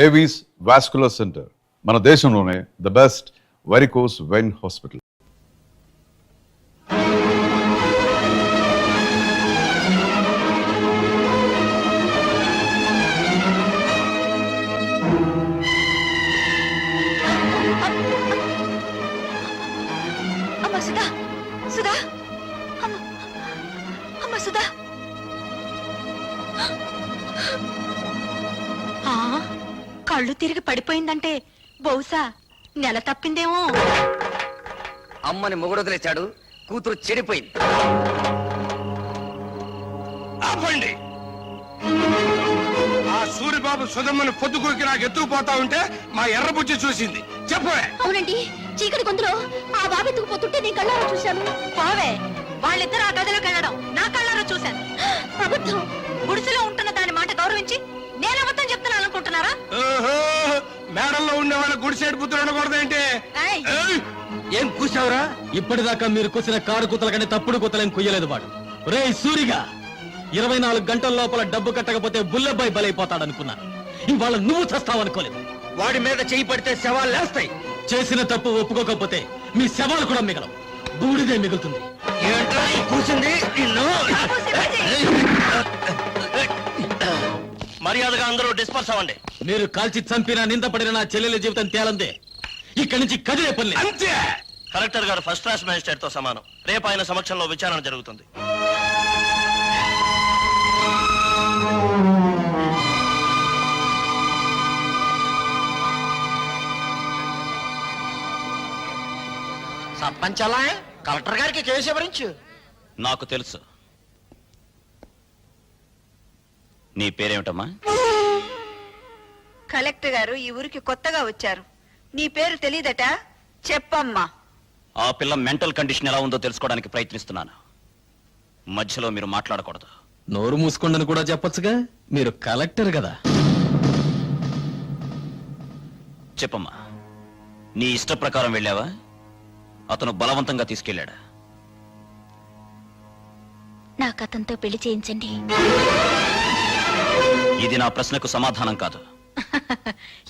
Avis vascular centre మన దేశంలోనే the best varicose vein hospital. కళ్ళు తిరిగి పడిపోయిందంటే బహుశా నెల తప్పిందేమో. అమ్మని మొగుడు వదిలేశాడు, కూతురు చెడిపోయింది. ఆపండి. ఆ సూరిబాబు సుధమ్మను పొద్దుకూకి నాకు ఎత్తుకుపోతా ఉంటే మా ఎర్రబుజ్జి చూసింది. చెప్పవే. అవునండి, చీకటి గొంతులో ఆ బాబు ఎత్తుకుపోతుంటే నేను కళ్ళారా చూశాను. బావే, వాళ్ళిద్దరు ఆ గదిలోకి వెళ్ళడం నా కళ్ళారా చూశాను. అబద్ధం. గుడిసెలో ఉంటున్న దాని మాట గౌరవించి నేను అబద్ధం చెప్తున్నాను అనుకుంటున్నారా? మేడల్లో ఉండే వాళ్ళ గుడిసేడు బుద్ధులు ఉండకూడదేంటి? ఏం కూసావురా? ఇప్పటిదాకా మీరు కూసిన కారు కూతల కంటే తప్పుడు కూతలేం కుయ్యలేదు వాడు. రే సూరిగా, 24 గంటల లోపల డబ్బు కట్టకపోతే బుల్లబ్బాయి బలైపోతాడనుకున్నాను. ఇవాళ నువ్వు చస్తావనుకోలేదు. వాడి మీద చేయి పడితే శవాలు లేస్తాయి. చేసిన తప్పు ఒప్పుకోకపోతే మీ శవాలు కూడా మిగలవు, బూడిదే మిగులుతుంది. ఏంట్రా కూసింది? మర్యాదగా అందరూ డిస్పర్స్ అవ్వండి. మీరు కాల్చి చంపినా నిందపడిన నా చెల్లెల జీవితం తేలందే. ఇక్కడి నుంచి కదిలే పని అంతే. కలెక్టర్ గారు ఫస్ట్ క్లాస్ మ్యాజిస్ట్రేట్ తో సమానం. రేపు ఆయన సమక్షంలో విచారణ జరుగుతుంది. సర్పంచ్ కలెక్టర్ గారికి కేసు వివరించు. నాకు తెలుసు. నీ పేరేమిటమ్మా? కలెక్టర్ గారు ఈ ఊరికి కొత్తగా వచ్చారు. నీ పేరు తెలీదట? చెప్పమ్మా. ఆ పిల్ల మెంటల్ కండిషన్ ఎలా ఉందో తెలుసుకోవడానికి ప్రయత్నిస్తున్నాను. మధ్యలో మీరు మాట్లాడకూడదు. నోరు మూసుకోండని కూడా చెప్పొచ్చుగా, మీరు కలెక్టర్ కదా. చెప్పమ్మా, నీ ఇష్ట ప్రకారం వెళ్ళావా? అతను బలవంతంగా తీసుకెళ్ళాడా? నాకు అతనితో పెళ్లి చేయించండి. ఇది నా ప్రశ్నకు సమాధానం కాదు.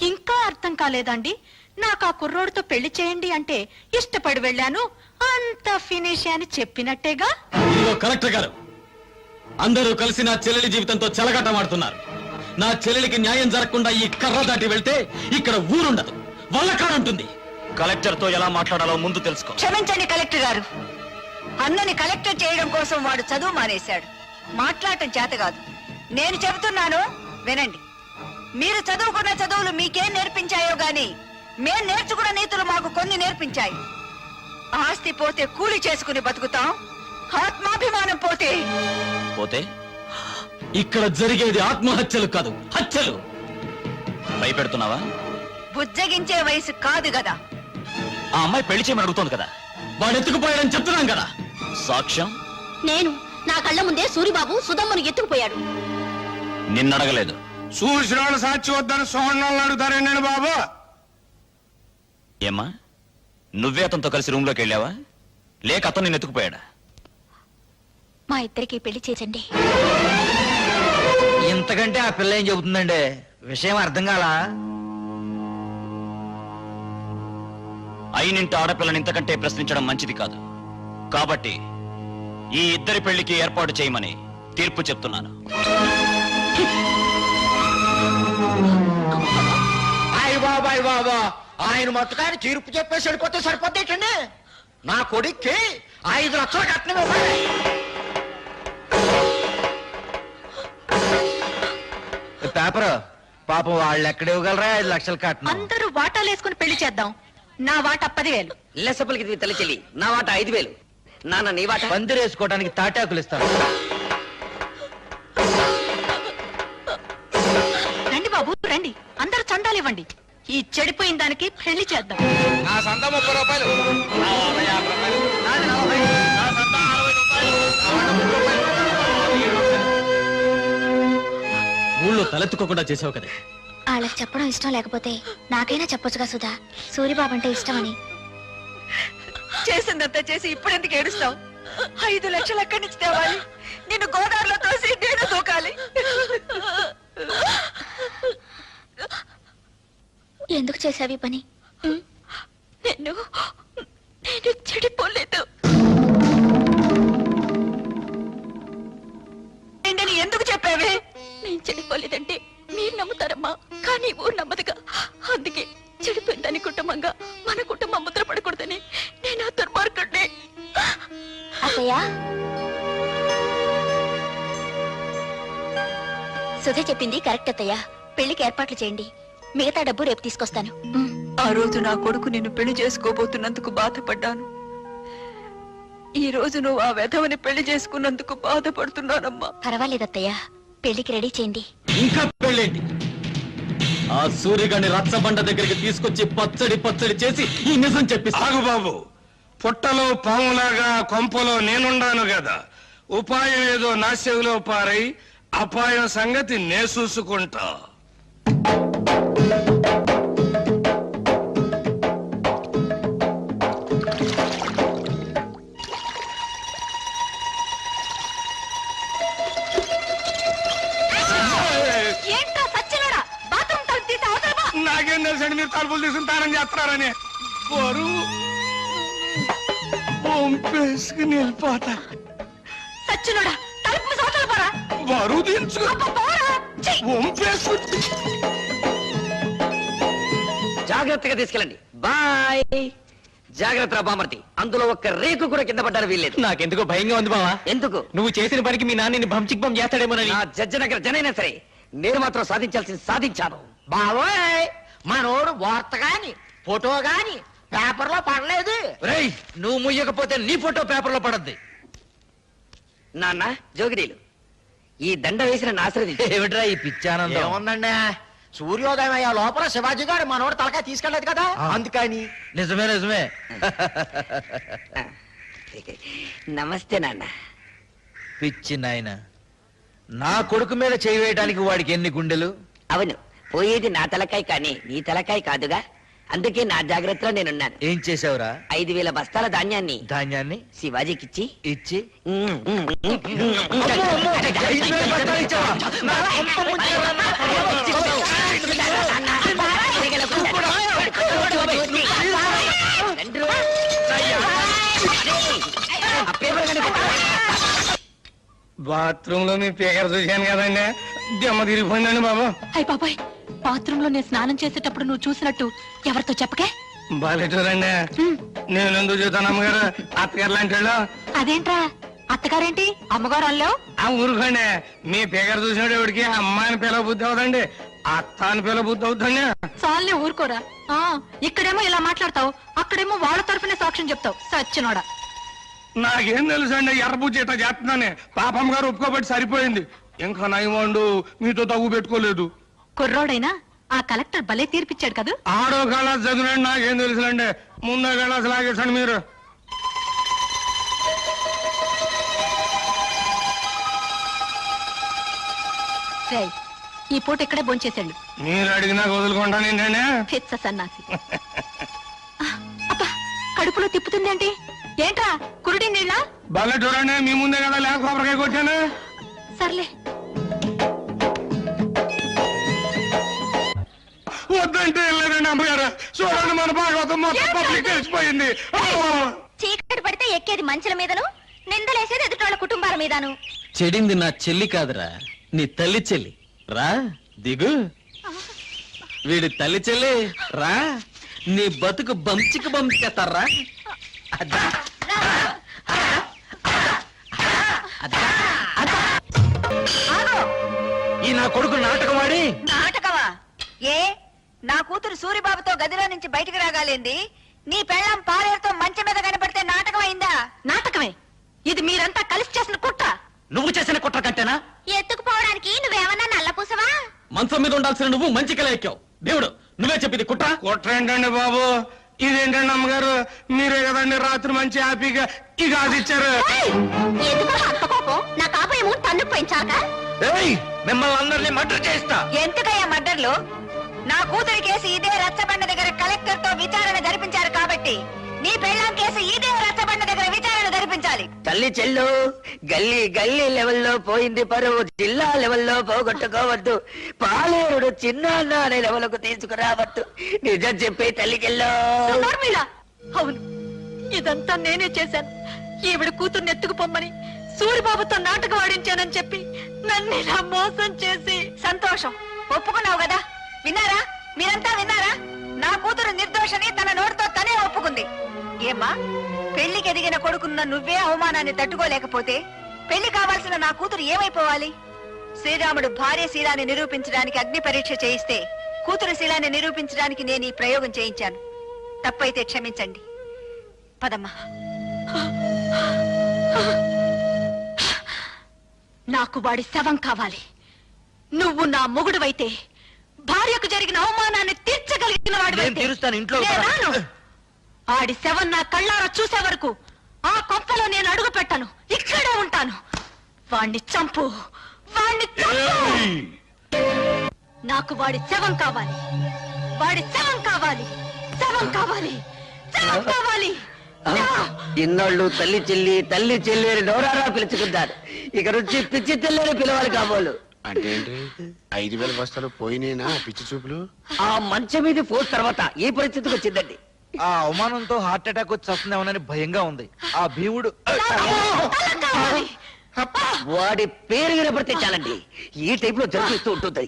ఇంకా అర్థం కాలేదండి? నాకు ఆ కుర్రోడితో పెళ్లి చేయండి అంటే ఇష్టపడి వెళ్ళాను, అంత ఫినిష్ అని చెప్పినట్టేగా. ఇదిగో కలెక్టర్ గారు, అందరూ కలిసి నా చెల్లెలి జీవితంతో చెలగాటమాడుతున్నారు. నా చెల్లెలికి న్యాయం జరగకుండా ఈ కర్ర దాటి వెళ్తే ఇక్కడ ఊరుండదు, వల్లకాడుంటుంది. కలెక్టర్ తో ఎలా మాట్లాడాలో ముందు తెలుసుకో. క్షమించండి కలెక్టర్ గారు, అన్నని కలెక్టర్ చేయడం కోసం వాడు చదువు మానేశాడు. మాట్లాడటం చేత కాదు. నేను చెబుతున్నాను వినండి. మీరు చదువుకున్న చదువులు మీకేం నేర్పించాయో గాని మేం నేర్చుకున్న నీతులు మాకు కొన్ని నేర్పించాయి. ఆస్తి పోతే కూలి చేసుకుని బతుకుతాం, ఆత్మాభిమానం పోతే పోతే ఇక్కడ జరిగేది ఆత్మహత్యలు కాదు, హత్యలు. భయపెడుతున్నావా? బుజ్జగించే వయసు కాదు కదా. ఆ అమ్మాయి పెళ్లి చేయమని అడుగుతోంది కదా. వాడు ఎత్తుకుపోయాడని చెప్తున్నాం కదా. సాక్ష్యం? నేను నా కళ్ళ ముందే సూరిబాబు సుధమ్మను ఎత్తుకుపోయాడు. నిన్నడగలేదు. చూసిన వాళ్ళు సాక్షి వద్దని సోహన్నాళ్ళు అడుగుతారేండి బాబు? ఏమ్మా, నువ్వే అతనితో కలిసి రూమ్ లోకి వెళ్ళావా, లేక అతను నిన్ను ఎత్తుకుపోయాడా? మా ఇద్దరికి పెళ్లి చేయండి. ఇంతకంటే ఆ పిల్ల ఏం చెబుతుందండి? విషయం అర్థం కాలా? అయినింటి ఆడపిల్లని ఇంతకంటే ప్రశ్నించడం మంచిది కాదు. కాబట్టి ఈ ఇద్దరి పెళ్లికి ఏర్పాటు చేయమని తీర్పు చెప్తున్నాను. బాబాయ్ బాబా, ఆయన మొత్తకాయని తీర్పు చెప్పేసి వెళ్ళిపోతే సరిపోతేటండి. నా కొడుక్కి 5 లక్షలు కట్నం ఇవ్వాలి. పేపర్ పాపం వాళ్ళు ఎక్కడ ఇవ్వగలరా 5 లక్షలు కట్నం? అందరూ వాటాలు వేసుకుని పెళ్లి చేద్దాం. నా వాట 10,000. లెసపలికి తల్లి చెల్లి, నా వాట 5,000. నాన్న నీ వాట? పందిరేసుకోవడానికి తాటాకులు ఇస్తాను. రండి బాబు రండి, అందరూ చందాలు ఇవ్వండి. ఈ చెడిపోయిన దానికి పెళ్లి చేద్దాం. నా సంత 30 రూపాయలు. ఊళ్ళో తలెత్తుకోకుండా చేసావు కదా. వాళ్ళకి చెప్పడం ఇష్టం లేకపోతే నాకైనా చెప్పొచ్చుగా సుధా, సూరిబాబు అంటే ఇష్టమని. చేసిందంతా చేసి ఇప్పుడెందుకు ఏడుస్తావు? 5 లక్షలు ఎక్కడి నుంచి తేవాలి? నిన్ను గోదావరిలో తోసి నేను దూకాలి. ఎందుకు చేసావి పని? నేను చెడిపోలేదు. ఏంటని ఎందుకు చెప్పావే? నేను చెడిపోలేదంటే మీరు నమ్ముతారమ్మా, కానీ ఊరు నమ్మదుగా. అందుకే చెడిపోయిందని కుటుంబంగా మన కుటుంబం ముద్ర పడకూడదని నేను ఆ దుర్మార్గుడిని. అత్తయ్య, సుధ చెప్పింది కరెక్ట్ అత్తయ్య. పెళ్లికి ఏర్పాట్లు చేయండి, మిగతా డబ్బు రేపు తీసుకొస్తాను. ఆ రోజు నా కొడుకు నిన్ను పెళ్లి చేసుకోబోతున్నందుకు బాధపడ్డాను. ఈ రోజు నువ్వు ఆ వెధవని పెళ్లి చేసుకున్నందుకు బాధపడుతున్నానమ్మా. పర్వాలేదు అత్తయ్య, పెళ్లికి రెడీ చేయండి. ఇంకా పెళ్ళేంటి? ఆ సూర్యగాని రచ్చబండ దగ్గరికి తీసుకొచ్చి పచ్చడి చేసి ఈ నిజం చెప్పిస్తా. ఆగు బాబు, పుట్టలో పాములాగా కొంపలో నేనుండాను కదా. ఉపాయం ఏదో నా చెవిలో పారై అపాయం సంగతి నే చూసుకుంటా. ఏంటో సచ్చినోడా, బాత్రూమ్ తలుపు తీసి అవతల పో. నాకేం తెలుసండి మీరు తలుపులు తీసుకుంటారని చేస్తున్నారని. బరువు పంపేసుకుని వెళ్ళిపోతా. సచ్చినోడా, తలుపు మూసి అవతల పోరా. బరువు దించుకో పోరా. ఛీ! పంపేసుకుంటే జాగ్రత్తగా తీసుకెళ్ళండి. బాయ్. జాగ్రత్త బామర్తి, అందులో ఒక్క రేకు కూడా కింద పడ్డారు వీల్లేదు. నాకెందుకో భయంగా ఉంది బావా. ఎందుకు? నువ్వు చేసిన పనికి మీ నాన్నని భంచిక్ బం చేస్తాడేమోనని. నా జడ్జనగర జనైనా సరే నేను మాత్రం సాధించాల్సింది సాధించాను. బావోయ్, మనోడు వార్త గాని ఫోటో గాని పేపర్ లో పడలేదు. రేయ్, నువ్వు ముయ్యకపోతే నీ ఫోటో పేపర్ లో పడద్ది. నాన్న జోగిడీలు, ఈ దండ వేసిన ఆశ్రది ఏమిట్రా ఈ పిచ్చానందం? ఏముందండి, సూర్యోదయం అయ్యే లోపల శివాజీ గారు మనోడు తలకాయ తీసుకెళ్లేదు కదా, అందుకని. నిజమే. నమస్తే నాన్న. పిచ్చి నాయన, నా కొడుకు మీద చేయి వేయడానికి వాడికి ఎన్ని గుండెలు? అవును, పోయేది నా తలకాయ కానీ నీ తలకాయ కాదుగా, అందుకే నా జాగ్రత్తలో నేనున్నాను. ఏం చేసావురా? 5,000 బస్తాల ధాన్యాన్ని ధాన్యాన్ని శివాజీకిచ్చి ఇచ్చి బాత్రూమ్ లో మీ పేకర చూశాను కదండి, దెమ్మ తిరిగిపోయిందండి బాబు. అయ్య బాబాయ్, బాత్రూమ్ లో నేను స్నానం చేసేటప్పుడు నువ్వు చూసినట్టు ఎవరితో చెప్పకే. బాలేటూరండి, నేను ఎందుకు చూస్తాను అమ్మగారు, అత్తగారు లాంటి వాళ్ళు. అదేంట్రా, అత్తగారేంటి అమ్మగారు అల్లావు? ఆ ఊరుకోండి, మీ పేకర చూసినట్టు ఎవరికి అమ్మాయిని పిల్ల బుద్ధి అవుతండి, అత్త అని పిల్ల బుద్ధి అవుతుంది. చాలే ఊరుకోరా. ఇక్కడేమో ఇలా మాట్లాడతావు, అక్కడేమో వాళ్ళ తరఫునే సాక్ష్యం చెప్తావు. సచ్చినోడా. నాకేం తెలుసండి, ఎర్రబుజ్జి ఇట్లా చేస్తున్నానే. పాపం గారు ఒప్పుకోబట్టి సరిపోయింది, ఇంకా నయమండు మీతో తగ్గు పెట్టుకోలేదు. కుర్రోడైనా ఆ కలెక్టర్ భలే తీర్పిచ్చాడు కదా. ఆడో కళాస్ చదివినండి, నాకేం తెలుసులండి, ముందో కళాస్ లాగేసండి మీరు. రేయ్, ఈ పూట ఇక్కడే భోంచేసాడు. మీరు అడిగినా వదులుకుంటాను ఏంటండి. పిచ్చ సన్నాసి. అబ్బా, కడుపులో తిప్పుతుందేంటి? ఏంట్రా కురుడి నీళ్ళ? భలే చూడండి, మీ ముందే కదా లేక కొబ్బరికాయ కొట్టాను. సర్లే. వద్దంటే వెళ్ళలేదండి అమ్మగారు, చూడండి మన భాగవతం మొత్తం పబ్లిక్ తెలిసిపోయింది. చీకటి పడితే ఎక్కేది మంచుల మీదను, నిందలేసేది ఎదుటోళ్ళ కుటుంబాల మీదను. చెడింది నా చెల్లి కాదురా, నీ తల్లి చెల్లి. రా దిగు. వీడి తల్లి చెల్లి రా, నీ బతుకు బంచికి పంపిస్తారా? ఈ నా కొడుకు నాటకమాడి. నాటకమా? ఏ, నా కూతురు సూరిబాబుతో గదిలో నుంచి బయటికి రాగాలేంది? నీ పెళ్ళం పాలేరుతో మంచం మీద కనపడితే నాటకం అయిందా? నాటకమే. ఇది మీరంతా కలిసి చేసిన కుట్ర. నువ్వు చేసిన కుట్ర కంటేనా? ఎత్తుకుపోవడానికి నువ్వేమన్నా నల్లపూసవా? మంచం మీద ఉండాల్సిన నువ్వు మంచికలా ఎక్కావు. దేవుడు, నువ్వే చెప్పింది కుట్ర. కుట్ర ఏంటండి బాబు, ఇదేంటండి అమ్మగారు, మీరే కదండి రాత్రి మంచి హ్యాపీగా ఈ గాజు ఇచ్చారు. ఎందుకు అంత కోపం? నా కాపేమో తన్ను పెంచాక మిమ్మల్ని అందరినీ మర్డర్ చేస్తా. ఎందుకయ్యా మర్డర్లు? నా కూతురి కేసు ఇదే రచ్చబండ దగ్గర కలెక్టర్ తో విచారణ జరిపించారు కాబట్టి నీ పెళ్ళాం కేసు ఇదే రచ్చబండ దగ్గర విచారణ జరిపించాలి. తల్లి చెల్లు గల్లీ గల్లీ లెవెల్లో పోయింది పరువు, జిల్లా లెవెల్లో పోగొట్టుకోవద్దు, పాలేరుడు చిన్న అనే లెవెల్కు తీసుకురావద్దు. నిజం చెప్పే తల్లి చెల్లు. నోర్మిళ! అవును, ఇదంతా నేనే చేశాను. ఈవిడ కూతుర్ని ఎత్తుకుపోమ్మని సూరిబాబుతో నాటకం ఆడించానని చెప్పి నన్ను ఇలా మోసం చేసి. సంతోషం, ఒప్పుకున్నావు కదా. విన్నారా, మీరంతా విన్నారా? నా కూతురు నిర్దోషని తన నోటితో తనే ఒప్పుకుంది. ఏమ్మా, పెళ్లికి ఎదిగిన కొడుకున్న నువ్వే అవమానాన్ని తట్టుకోలేకపోతే పెళ్లి కావాల్సిన నా కూతురు ఏమైపోవాలి? శ్రీరాముడు భార్య శీలాన్ని నిరూపించడానికి అగ్ని పరీక్ష చేయిస్తే కూతురు శీలాన్ని నిరూపించడానికి నేను ఈ ప్రయోగం చేయించాను. తప్పైతే క్షమించండి. పదమ్మా. నాకు వాడి శవం కావాలి. నువ్వు నా మొగుడువైతే భార్యకు జరిగిన అవమానాన్ని తీర్చగలిగిన వాడు. ఇంట్లో ఆడి శవం నా కళ్ళారా చూసే వరకు ఆ కొంపలో నేను అడుగు పెట్టను. ఇక్కడే ఉంటాను. వాణ్ణి చంపు, వాణ్ణి చంపు. నాకు వాడి శవం కావాలి. వాడి శవం కావాలి. శవం కావాలి. శవం కావాలి. ఇన్నాళ్ళు తల్లి చెల్లి తల్లి చెల్లి అని నోరారా పిలుచుకుంటారు. ఇక నుంచి పిచ్చి తెల్లని పిలవాలి కాబోలు. అంటే ఏంటి? 5,000 బస్తాలు పోయినేనా పిచ్చి చూపులు? ఆ మంచం మీద పోస్ట్ తర్వాత ఈ పరిస్థితికి వచ్చిందండి. ఆ అవమానంతో హార్ట్ అటాక్ వచ్చి వస్తుందేమోనని భయంగా ఉంది. ఆ భీముడు వాడి పేరు వినపడితే చాలండి, ఈ టైప్ లో జరిపిస్తూ ఉంటుంది.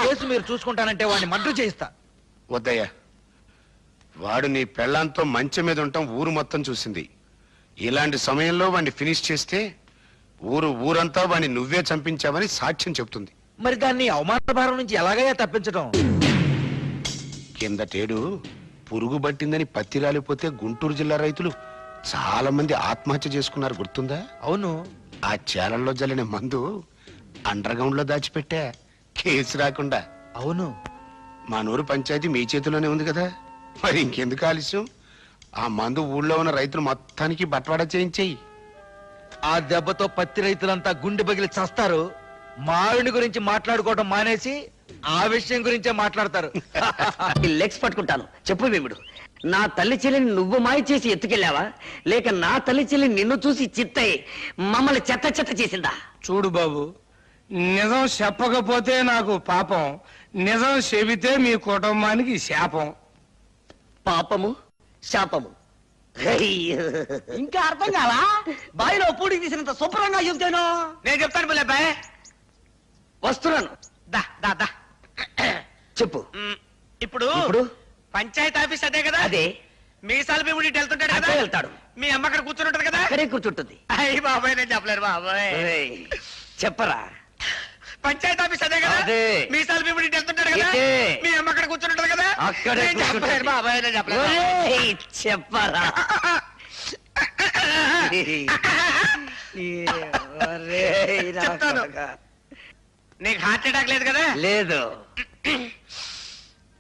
కేసు మీరు చూసుకుంటానంటే వాడిని మర్డర్ చేయిస్తా. వద్దయ్యా, వాడు నీ పెళ్ళాంతో మంచం మీద ఉండటం ఊరు మొత్తం చూసింది. ఇలాంటి సమయంలో వాడిని ఫినిష్ చేస్తే ఊరంతా వాడిని నువ్వే చంపించావని సాక్ష్యం చెప్తుంది. మరి దాన్ని అవమాన భారం నుంచి ఎలాగయ్యా తప్పించడం? కిందటేడు పురుగు పట్టిందని పత్తి రాలిపోతే గుంటూరు జిల్లా రైతులు చాలా మంది ఆత్మహత్య చేసుకున్నారు, గుర్తుందా? అవును. ఆ చేలల్లో జల్లిన మందు అండర్ గ్రౌండ్ లో దాచిపెట్టా, కేసు రాకుండా. అవును. మా నూరు పంచాయతీ మీ చేతిలోనే ఉంది కదా, మరి ఇంకెందుకు ఆలస్యం? ఆ మందు ఊళ్ళో ఉన్న రైతులు మొత్తానికి బట్వాడా చేయించేయి. ఆ దెబ్బతో పత్తి రైతులంతా గుండె పగిలి చస్తారు. మావిడి గురించి మాట్లాడుకోవడం మానేసి ఆ విషయం గురించే మాట్లాడతారు. లెగ్స్ పట్టుకుంటాను. చెప్పు భీముడు, నా తల్లి చెల్లిని నువ్వు మాయ చేసి ఎత్తుకెళ్ళావా, లేక నా తల్లి చెల్లి నిన్ను చూసి చిత్తయి మమ్మల్ని చెత్త చెత్త చేసిందా? చూడు బాబు, నిజం చెప్పకపోతే నాకు పాపం, నిజం చెబితే మీ కుటుంబానికి శాపం. పాపము శాపము ఇంకా అర్థం కాలా? బావిలో పూడి తీసినంత శుభ్రంగా చెబుతాను. నేను చెప్తాను పిల్లబ్బాయ్. వస్తున్నాను. దా దా దా. చెప్పు. ఇప్పుడు ఇప్పుడు పంచాయతీ ఆఫీస్ అదే కదా? అదే. మీసాల భీముడి వెళ్తుంటాడు కదా? అక్కడే వెళ్తాడు. మీ అమ్మ అక్కడ కూర్చుని ఉంటది కదా? అక్కడే కూర్చుంటుంది. అయ్యి బాబాయ్, నేను చెప్పలేరు బాబాయ్. ఏయ్, చెప్పరా. పంచాయతీ ఆఫీస్ అదే కదా? అదే. మీసాల భీముడి వెళ్తుంటాడు కదా? ఇదే. మీ అమ్మ అక్కడ కూర్చుని ఉంటది కదా? అక్కడే నేను చెప్పలేరు బాబాయ్, నేను చెప్పలేరు. ఒరేయ్, చెప్పరా. ఒరేయ్, నా చెప్తాను. కొడుకా. నీకు హార్ట్ అటాక్ లేదు కదా? లేదు.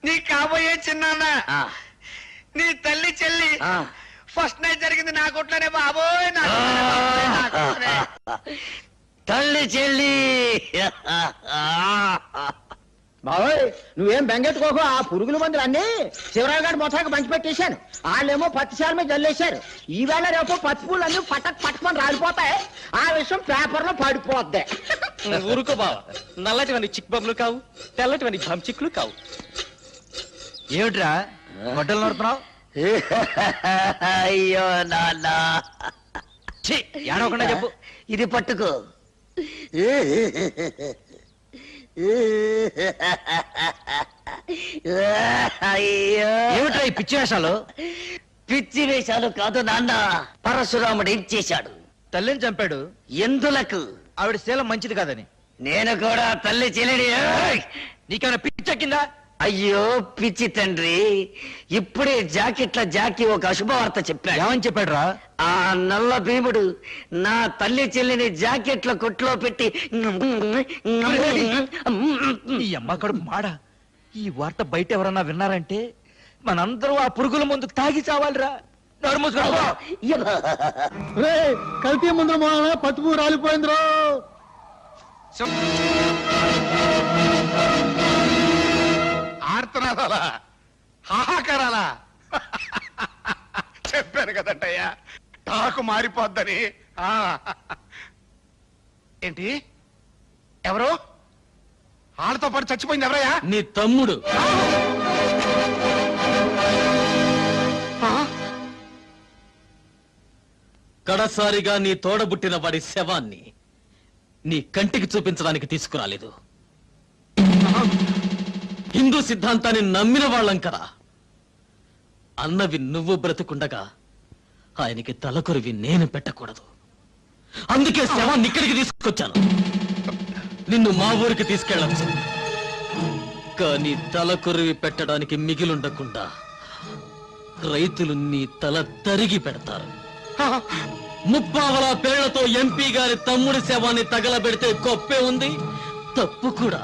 నీ కాబోయే చిన్నాన్న, ఆ, నీ తల్లి చెల్లి ఆ. ఫస్ట్ నైట్ జరిగింది నా కొట్లోనే బాబోయ్. నా కొట్లోనే. తల్లి చెల్లి. బాబోయ్, నువ్వేం బెంగెట్టుకోకు. ఆ పురుగుల మందులు అన్ని శివరావు గారి మొత్తానికి పంచి పెట్టేశాను. వాళ్ళేమో పత్తిశాల మీద జల్లేశారు. ఈవేళ రేపు పత్తి పూలు అన్ని పట్టమని రాలిపోతాయి. ఆ విషయం పేపర్ లో పడిపోద్ది. ఊరుకో బావ, నల్లటివని చిక్ బొమ్మలు కావు, తెల్లటివని చిక్కులు కావు. ఏమిట్రా గొడ్డలు నడుతున్నావు? అయ్యో నాన్న, ఏడవకుండా చెప్పు. ఇది పట్టుకో. అయ్యో, ఏమిట్రా ఈ పిచ్చి వేషాలు? పిచ్చి వేషాలు కాదు నాన్న. పరశురాముడు ఏం చేశాడు? తల్లిని చంపాడు. ఎందులకు? ఆవిడ శీలం మంచిది కాదని. నేను కూడా తల్లి చెల్లిని. నీకేమైనా పిచ్చెక్కిందా? అయ్యో పిచ్చి తండ్రి, ఇప్పుడే జాకీ ఒక అశుభవార్త చెప్పాడు. ఏమని చెప్పాడు రా? ఆ నల్ల భీముడు నా తల్లి చెల్లిని జాకెట్ల కొట్లో పెట్టి ఈ అమ్మ కడుపు మాడ. ఈ వార్త బయట ఎవరన్నా విన్నారంటే మనందరూ ఆ పురుగుల ముందు తాగి చావాలిరా. నోరు మూసుకో. కల్తీ ముందు పత్తి పువ్వు రాలిపోయిందిరో. ఆర్తనాదాలా, హాహాకారాలా? చెప్పాను కదంటయ్యా, టాక్ నాకు మారిపోద్దని. ఆ. ఏంటి ఎవరు వాళ్ళతో పాటు చచ్చిపోయింది ఎవరయ్యా? నీ తమ్ముడు. కడసారిగా నీ తోడబుట్టిన వాడి శవాన్ని నీ కంటికి చూపించడానికి తీసుకురాలేదు. హిందూ సిద్ధాంతాన్ని నమ్మిన వాళ్ళం కదా. అన్నవి నువ్వు బ్రతుకుండగా ఆయనకి తలకొరివి నేను పెట్టకూడదు. అందుకే శవాన్ని ఇక్కడికి తీసుకొచ్చాను. నిన్ను మా ఊరికి తీసుకెళ్ళచ్చు, కానీ తలకొరివి పెట్టడానికి మిగిలుండకుండా రైతులు నీ తల తరిగి పెడతారు. ముప్పావల పేళ్లతో ఎంపీ గారి తమ్ముడి శవాన్ని తగలబెడితే గొప్పే ఉంది, తప్పు కూడా.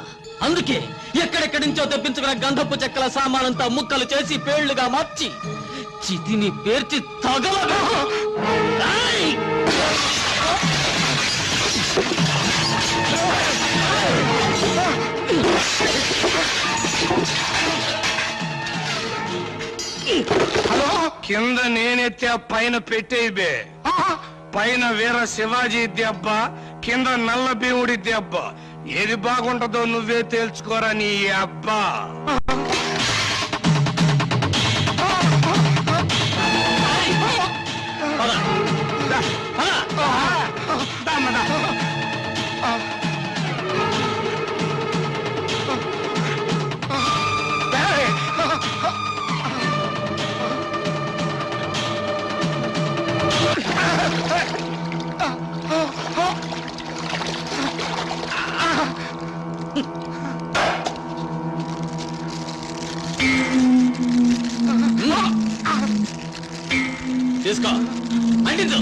అందుకే ఎక్కడెక్కడి నుంచో తెప్పించుకున్న గంధపు చెక్కల సామానంతా ముక్కలు చేసి పేళ్లుగా మార్చి చితిని పేర్చి తగలబెట్టు. కింద నేనెత్తే పైన పెట్టేయి బే. పైన వీర శివాజీ దెబ్బ, కింద నల్ల భీముడి దెబ్బ. ఏది బాగుంటుందో నువ్వే తేల్చుకోరా నీ అబ్బా. తీసుకో, అంటించు.